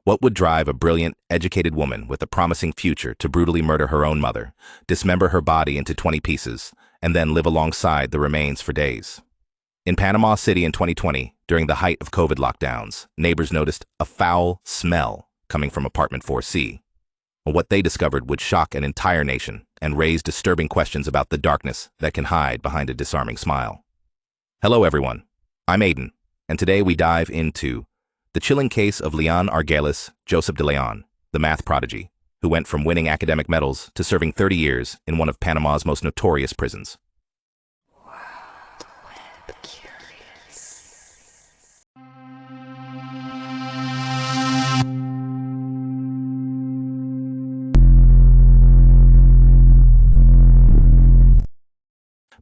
What would drive a brilliant, educated woman with a promising future to brutally murder her own mother, dismember her body into 20 pieces, and then live alongside the remains for days? In Panama City in 2020, during the height of COVID lockdowns, neighbors noticed a foul smell coming from apartment 4C. What they discovered would shock an entire nation and raise disturbing questions about the darkness that can hide behind a disarming smile. Hello everyone, I'm Aiden, and today we dive into the chilling case of Lian Josep De León, the math prodigy, who went from winning academic medals to serving 30 years in one of Panama's most notorious prisons.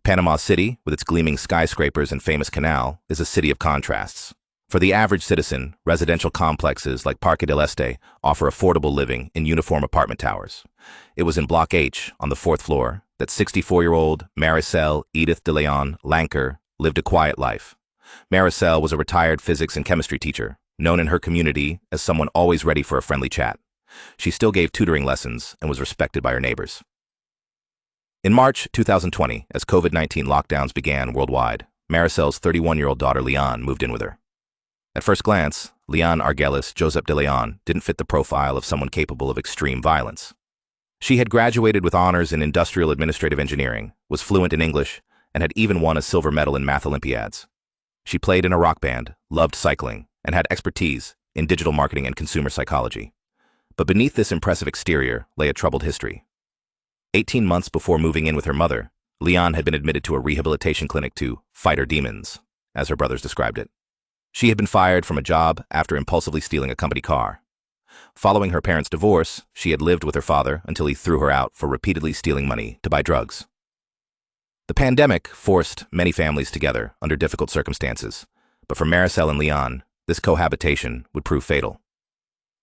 Panama City, with its gleaming skyscrapers and famous canal, is a city of contrasts. For the average citizen, residential complexes like Parque del Este offer affordable living in uniform apartment towers. It was in Block H, on the 4th floor, that 64-year-old Maricel Edith De León lived a quiet life. Maricel was a retired physics and chemistry teacher, known in her community as someone always ready for a friendly chat. She still gave tutoring lessons and was respected by her neighbors. In March 2020, as COVID-19 lockdowns began worldwide, Maricel's 31-year-old daughter Lian moved in with her. At first glance, Lian Josep De León didn't fit the profile of someone capable of extreme violence. She had graduated with honors in industrial administrative engineering, was fluent in English, and had even won a silver medal in Math Olympiads. She played in a rock band, loved cycling, and had expertise in digital marketing and consumer psychology. But beneath this impressive exterior lay a troubled history. 18 months before moving in with her mother, Lian had been admitted to a rehabilitation clinic to fight her demons, as her brothers described it. She had been fired from a job after impulsively stealing a company car. Following her parents' divorce, she had lived with her father until he threw her out for repeatedly stealing money to buy drugs. The pandemic forced many families together under difficult circumstances, but for Maricel and Lian, this cohabitation would prove fatal.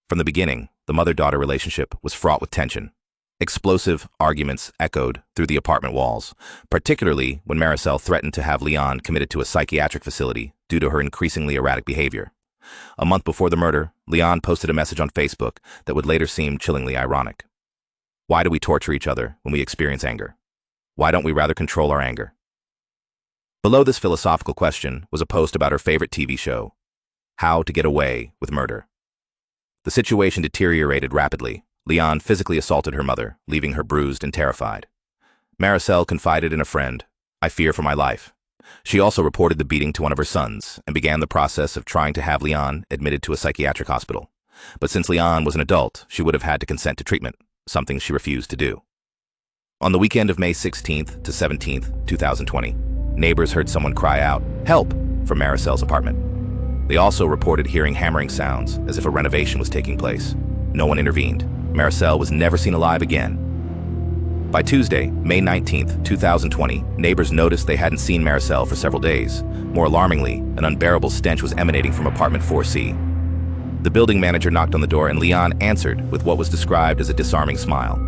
From the beginning, the mother-daughter relationship was fraught with tension. Explosive arguments echoed through the apartment walls, particularly when Maricel threatened to have Lian committed to a psychiatric facility due to her increasingly erratic behavior. A month before the murder, Lian posted a message on Facebook that would later seem chillingly ironic. Why do we torture each other when we experience anger? Why don't we rather control our anger? Below this philosophical question was a post about her favorite TV show, How to Get Away with Murder. The situation deteriorated rapidly. Lian physically assaulted her mother, leaving her bruised and terrified. Maricel confided in a friend, "I fear for my life." She also reported the beating to one of her sons and began the process of trying to have Lian admitted to a psychiatric hospital. But since Lian was an adult, she would have had to consent to treatment, something she refused to do. On the weekend of May 16th to 17th, 2020, neighbors heard someone cry out, "Help!" from Maricel's apartment. They also reported hearing hammering sounds as if a renovation was taking place. No one intervened. Maricel was never seen alive again. By Tuesday, May 19th, 2020, neighbors noticed they hadn't seen Maricel for several days. More alarmingly, an unbearable stench was emanating from apartment 4C. The building manager knocked on the door and Lian answered with what was described as a disarming smile.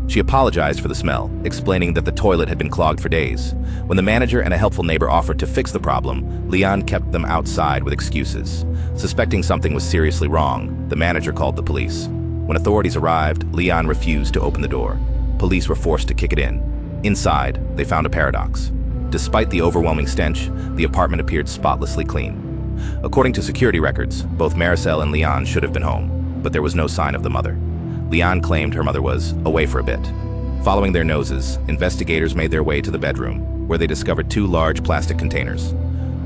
She apologized for the smell, explaining that the toilet had been clogged for days. When the manager and a helpful neighbor offered to fix the problem, Lian kept them outside with excuses. Suspecting something was seriously wrong, the manager called the police. When authorities arrived, Lian refused to open the door. Police were forced to kick it in. Inside, they found a paradox. Despite the overwhelming stench, the apartment appeared spotlessly clean. According to security records, both Maricel and Lian should have been home, but there was no sign of the mother. Lian claimed her mother was away for a bit. Following their noses, investigators made their way to the bedroom, where they discovered 2 large plastic containers.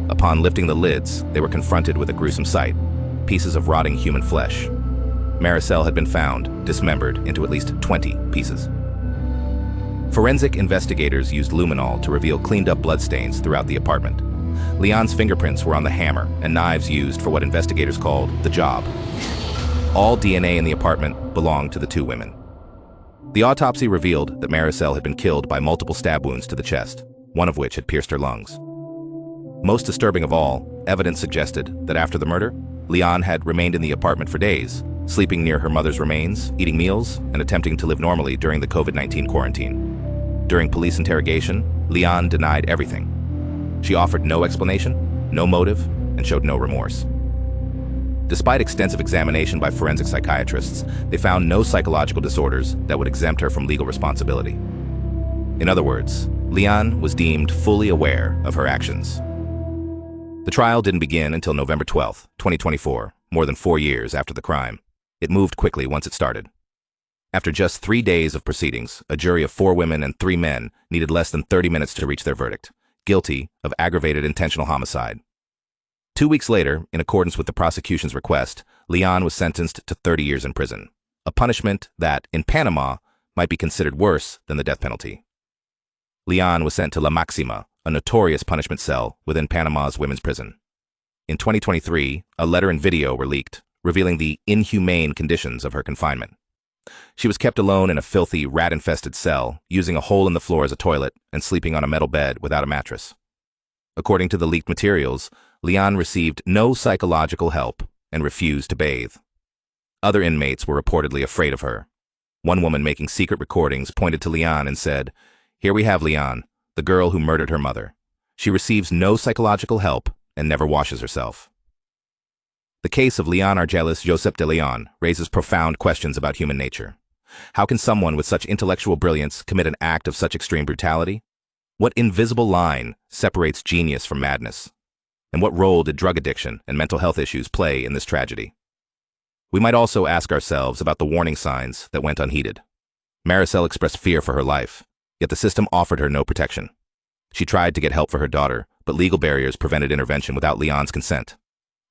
Upon lifting the lids, they were confronted with a gruesome sight: pieces of rotting human flesh. Maricel had been found, dismembered into at least 20 pieces. Forensic investigators used luminol to reveal cleaned-up bloodstains throughout the apartment. Lian's fingerprints were on the hammer and knives used for what investigators called the job. All DNA in the apartment belonged to the 2 women. The autopsy revealed that Maricel had been killed by multiple stab wounds to the chest, one of which had pierced her lungs. Most disturbing of all, evidence suggested that after the murder, Lian had remained in the apartment for days, sleeping near her mother's remains, eating meals, and attempting to live normally during the COVID-19 quarantine. During police interrogation, Lian denied everything. She offered no explanation, no motive, and showed no remorse. Despite extensive examination by forensic psychiatrists, they found no psychological disorders that would exempt her from legal responsibility. In other words, Lian was deemed fully aware of her actions. The trial didn't begin until November 12, 2024, more than 4 years after the crime. It moved quickly once it started. After just 3 days of proceedings, a jury of 4 women and 3 men needed less than 30 minutes to reach their verdict: guilty of aggravated intentional homicide. 2 weeks later, in accordance with the prosecution's request, Lian was sentenced to 30 years in prison, a punishment that, in Panama, might be considered worse than the death penalty. Lian was sent to La Maxima, a notorious punishment cell within Panama's women's prison. In 2023, a letter and video were leaked, revealing the inhumane conditions of her confinement. She was kept alone in a filthy, rat-infested cell, using a hole in the floor as a toilet and sleeping on a metal bed without a mattress. According to the leaked materials, Lian received no psychological help and refused to bathe. Other inmates were reportedly afraid of her. One woman making secret recordings pointed to Lian and said, "Here we have Lian, the girl who murdered her mother. She receives no psychological help and never washes herself." The case of Lian Argelis Josep De León raises profound questions about human nature. How can someone with such intellectual brilliance commit an act of such extreme brutality? What invisible line separates genius from madness? And what role did drug addiction and mental health issues play in this tragedy? We might also ask ourselves about the warning signs that went unheeded. Maricel expressed fear for her life, yet the system offered her no protection. She tried to get help for her daughter, but legal barriers prevented intervention without Lian's consent.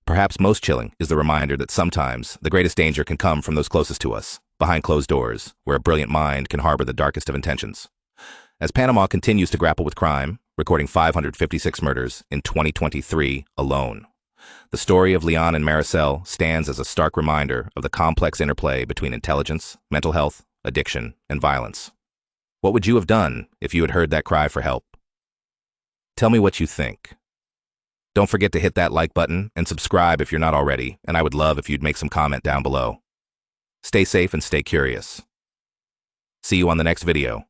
Perhaps most chilling is the reminder that sometimes the greatest danger can come from those closest to us, behind closed doors, where a brilliant mind can harbor the darkest of intentions. As Panama continues to grapple with crime, recording 556 murders in 2023 alone, the story of Lian and Maricel stands as a stark reminder of the complex interplay between intelligence, mental health, addiction, and violence. What would you have done if you had heard that cry for help? Tell me what you think. Don't forget to hit that like button and subscribe if you're not already, and I would love if you'd make some comment down below. Stay safe and stay curious. See you on the next video.